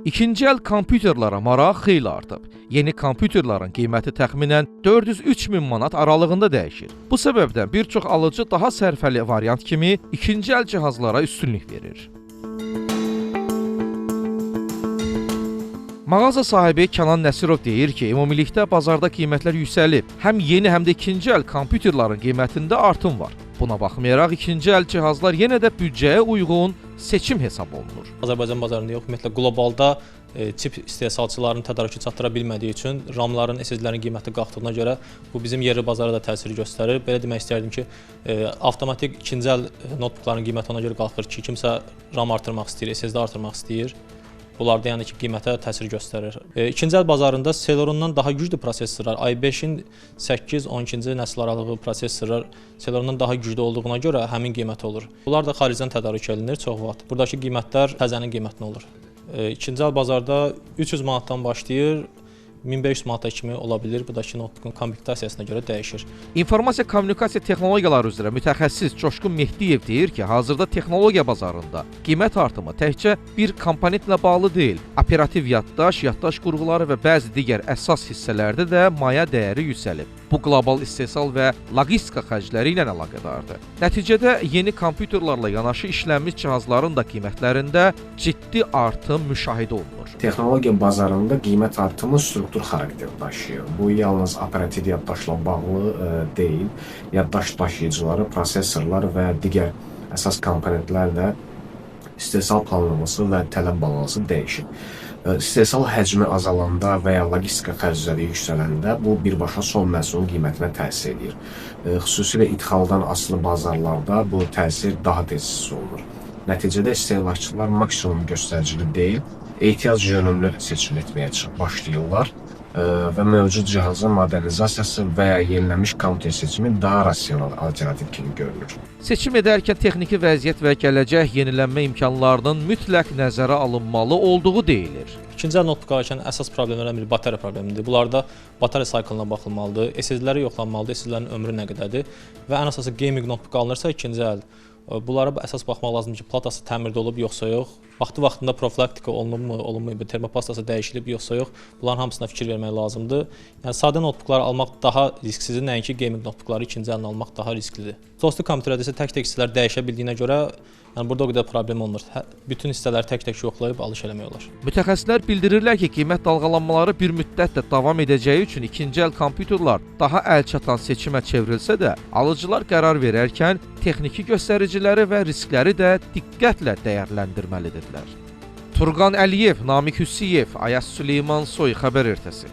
İkinci əl kompüterlara maraq xeyli artıb. Yeni kompüterlərin qiyməti təxminən 403 min manat aralığında dəyişir. Bu səbəbdən bir çox alıcı daha sərfəli variant kimi ikinci əl cihazlara üstünlük verir. Mağaza sahibi Kənan Nəsirov deyir ki, ümumilikdə bazarda qiymətlər yüksəlib. Həm yeni, həm də ikinci əl kompüterlərin qiymətində artım var. Buna baxmayaraq ikinci əl cihazlar yenə də büdcəyə uyğun seçim hesab olunur. Azərbaycan bazarında yox, ümumiyyətlə qlobalda çip istehsalçılarının tədarükü çatdıra bilmədiyi üçün RAM-ların, SSD-lərin qiyməti qalxdığına görə bu bizim yerli bazara da təsir göstərir. Belə demək istərdim ki, avtomatik ikinci əl notebookların qiyməti ona görə qalxır ki, kimsə RAM artırmaq istəyir, SSD artırmaq istəyir. Bunlar da yəni ki, qiymətə təsir göstərir. İkinci əl bazarında Celerondan daha güclü prosesorlar, i5-in 8-12-ci nəsil aralığı prosesorlar Celerondan daha güclü olduğuna görə həmin qiymət olur. Bunlar da xaricdən tədarük edilir çox vaxt. Buradakı qiymətlər təzənin qiymətinə olur. İkinci əl bazarda 300 manatdan başlayır, 1500 manata kimi ola bilir. Bu da ki, notebookun komplektasiyasına görə dəyişir. İnformasiya kommunikasiya texnologiyaları üzrə mütəxəssis Coşqun Mehdiyev deyir ki, hazırda texnologiya bazarında qiymət artımı təkcə bir komponentlə bağlı deyil. Operativ yaddaş qurğuları və bəzi digər əsas hissələrdə də maya dəyəri yüksəlib. Bu qlobal istehsal və logistika xərcləri ilə əlaqədardır. Nəticədə yeni kompüterlərlə yanaşı işlənmiş cihazların da qiymətlərində ciddi artım müşahidə olunur. Texnologiya bazarında qiymət artımı struktur xarakter daşıyır. Bu yalnız operativ yaddaşla bağlı deyil. Yaddaş daşıyıcıları, prosesorlar və digər əsas komponentlərlə istehsal planlaması və tələb balansı dəyişir. İstehsal həcmi azalanda və ya logistika xərcləri yüksələndə bu birbaşa son məhsulun qiymətinə təsir edir. Xüsusilə idxaldan asılı bazarlarda bu təsir daha tez hiss olunur. Nəticədə istehlakçılar maksimum göstəricili deyil, ehtiyac yönümlü seçim etməyə başlayırlar və mövcud cihazın modernizasiyası və ya yenilənmiş kompüter seçimi daha rasional alternativ kimi görünür. Seçim edərkən texniki vəziyyət və gələcək yenilənmə imkanlarının mütləq nəzərə alınmalı olduğu deyilir. İkinci əl notebook alırkən əsas problemlərdən biri bateriya problemidir. Bunlarda bateriya sayklına baxılmalıdır, SSD-ləri yoxlanmalıdır, SSD-lərin ömrü nə qədərdir və ən əsası gaming notebook alınırsa ikinci əl. Bunlara əsas baxmaq lazımdır ki, platası təmirdə olub yoxsa yox, vaxtında profilaktika olunubmu, olunmayıb, termopastası dəyişilib yoxsa yox, bunların hamısına fikir vermək lazımdır. Yəni sadə notebookları almaq daha risksizdir, nəinki gaming notebookları ikinci əlini almaq daha risklidir. Dostu kompüterdə isə tək-tək hissələr dəyişə bildiyinə görə, yəni burada o qədər problem olmur. Bütün hissələri tək-tək yoxlayıb alış eləmək olar. Mütəxəssislər bildirirlər ki, qiymət dalğalanmaları bir müddət də davam edəcəyi üçün ikinci əl kompüterlər daha əlçatan seçimə çevrilsə də, alıcılar qərar verərkən texniki göstəriciləri və riskləri də diqqətlə dəyərləndirməlidirlər. Turqan Əliyev, Namiq Hüsiyev, Ayaz Süleyman Soy, Xəbər Ertəsi.